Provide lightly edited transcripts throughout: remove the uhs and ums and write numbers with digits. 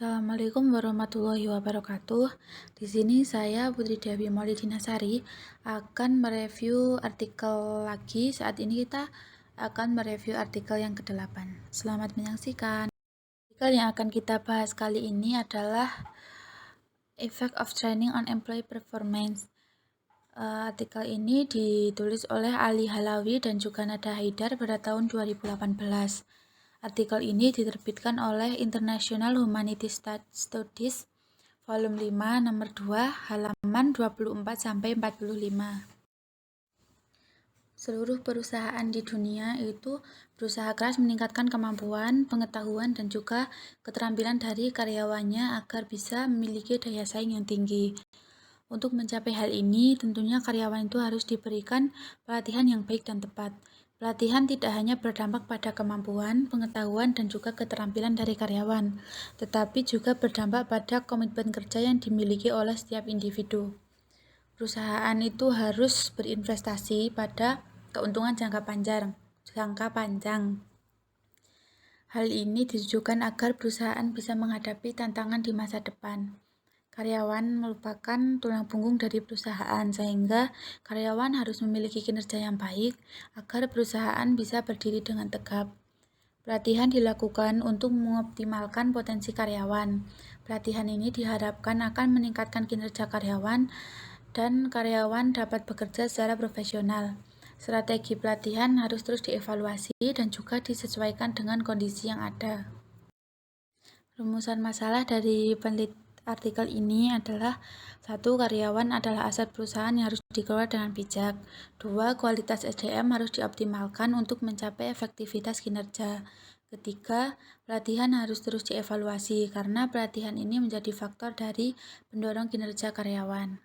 Assalamualaikum warahmatullahi wabarakatuh. Di sini saya Putri Dewi Maulidinasari akan mereview artikel lagi. Saat ini kita akan mereview artikel yang ke-8. Selamat menyaksikan. Artikel yang akan kita bahas kali ini adalah Effect of Training on Employee Performance. Artikel ini ditulis oleh Ali Halawi dan juga Nada Haidar pada tahun 2018. Artikel ini diterbitkan oleh International Humanities Studies volume 5 nomor 2 halaman 24-45. Seluruh perusahaan di dunia itu berusaha keras meningkatkan kemampuan, pengetahuan, dan juga keterampilan dari karyawannya agar bisa memiliki daya saing yang tinggi. Untuk mencapai hal ini, tentunya karyawan itu harus diberikan pelatihan yang baik dan tepat. Pelatihan tidak hanya berdampak pada kemampuan, pengetahuan, dan juga keterampilan dari karyawan, tetapi juga berdampak pada komitmen kerja yang dimiliki oleh setiap individu. Perusahaan itu harus berinvestasi pada keuntungan jangka panjang. Hal ini ditujukan agar perusahaan bisa menghadapi tantangan di masa depan. Karyawan merupakan tulang punggung dari perusahaan, sehingga karyawan harus memiliki kinerja yang baik agar perusahaan bisa berdiri dengan tegap. Pelatihan dilakukan untuk mengoptimalkan potensi karyawan. Pelatihan ini diharapkan akan meningkatkan kinerja karyawan dan karyawan dapat bekerja secara profesional. Strategi pelatihan harus terus dievaluasi dan juga disesuaikan dengan kondisi yang ada. Rumusan masalah dari artikel ini adalah: 1. Karyawan adalah aset perusahaan yang harus dikelola dengan bijak. 2. Kualitas SDM harus dioptimalkan untuk mencapai efektivitas kinerja. Ketiga, pelatihan harus terus dievaluasi karena pelatihan ini menjadi faktor dari pendorong kinerja karyawan.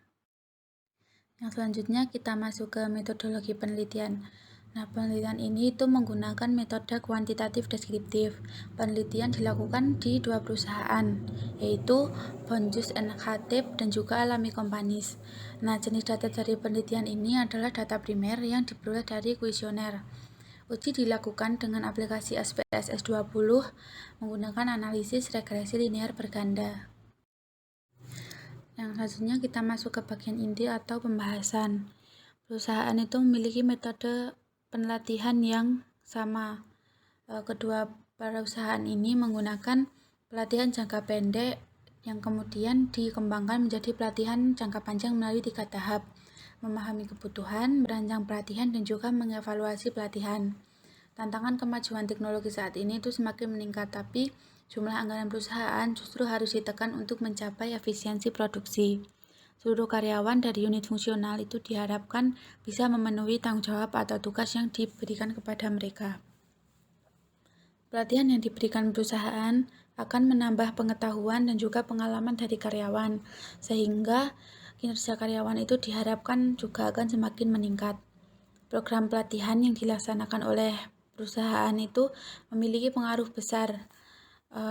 Yang selanjutnya kita masuk ke metodologi penelitian. Nah, penelitian ini itu menggunakan metode kuantitatif deskriptif. Penelitian dilakukan di 2 perusahaan, yaitu Bonjus & Khatib dan juga Alami Companies. Nah, jenis data dari penelitian ini adalah data primer yang diperoleh dari kuesioner. Uji dilakukan dengan aplikasi SPSS 20 menggunakan analisis regresi linear berganda. Yang selanjutnya kita masuk ke bagian inti atau pembahasan. Perusahaan itu memiliki metode penelitian yang sama. Kedua perusahaan ini menggunakan pelatihan jangka pendek yang kemudian dikembangkan menjadi pelatihan jangka panjang melalui 3 tahap: memahami kebutuhan, merancang pelatihan, dan juga mengevaluasi pelatihan. Tantangan kemajuan teknologi saat ini itu semakin meningkat, tapi jumlah anggaran perusahaan justru harus ditekan untuk mencapai efisiensi produksi. Seluruh karyawan dari unit fungsional itu diharapkan bisa memenuhi tanggung jawab atau tugas yang diberikan kepada mereka. Pelatihan yang diberikan perusahaan akan menambah pengetahuan dan juga pengalaman dari karyawan, sehingga kinerja karyawan itu diharapkan juga akan semakin meningkat. Program pelatihan yang dilaksanakan oleh perusahaan itu memiliki pengaruh besar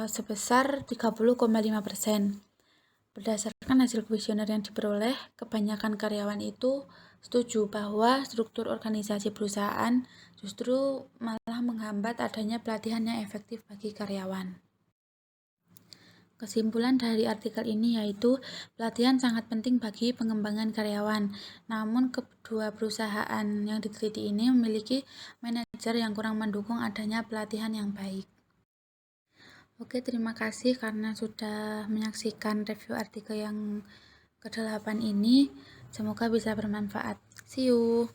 sebesar 30,5%. Berdasarkan hasil kuesioner yang diperoleh, kebanyakan karyawan itu setuju bahwa struktur organisasi perusahaan justru malah menghambat adanya pelatihan yang efektif bagi karyawan. Kesimpulan dari artikel ini yaitu pelatihan sangat penting bagi pengembangan karyawan. Namun kedua perusahaan yang diteliti ini memiliki manajer yang kurang mendukung adanya pelatihan yang baik. Oke, terima kasih karena sudah menyaksikan review artikel yang ke-8 ini. Semoga bisa bermanfaat. See you.